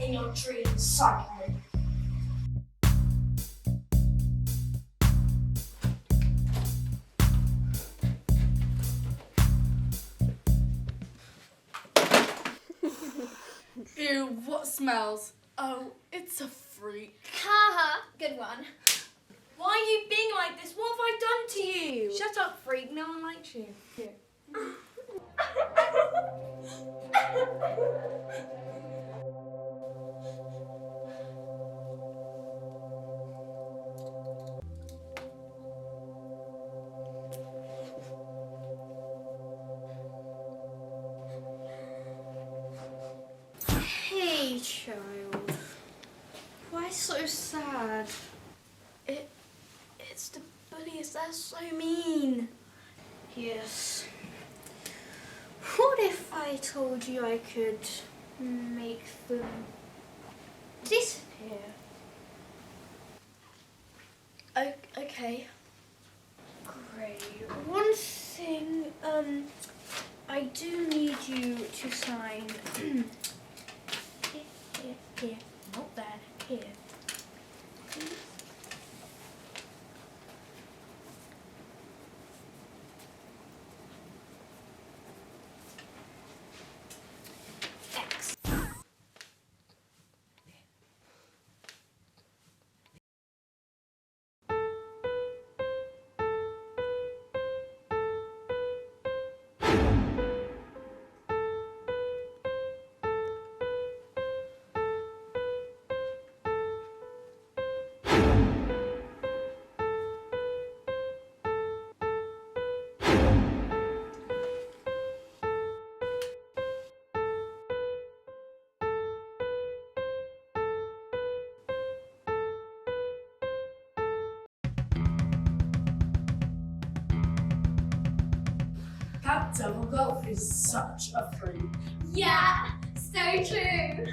in your dreams, psycho. Ew, what smells? Oh, it's a freak. Haha, good one. Why are you being like this? What have I done to you? Shut up, freak. No one likes you. Hey, child. Why so sad? It's the bullies. They're so mean. Yes. What if I told you I could make them disappear? Okay. Great. One thing, I do need you to sign. Here. Not there. Here. Please. X. That double golf is such a freak. Yeah, so true.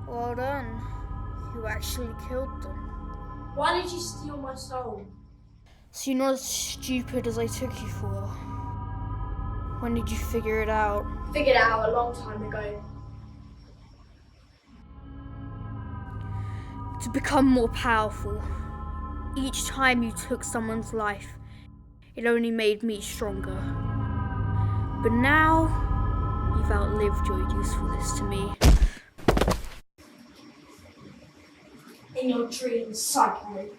Well done. You actually killed them. Why did you steal my soul? So you're not as stupid as I took you for. When did you figure it out? Figured it out a long time ago. To become more powerful. Each time you took someone's life, it only made me stronger. But now, you've outlived your usefulness to me. In your dreams, psycho.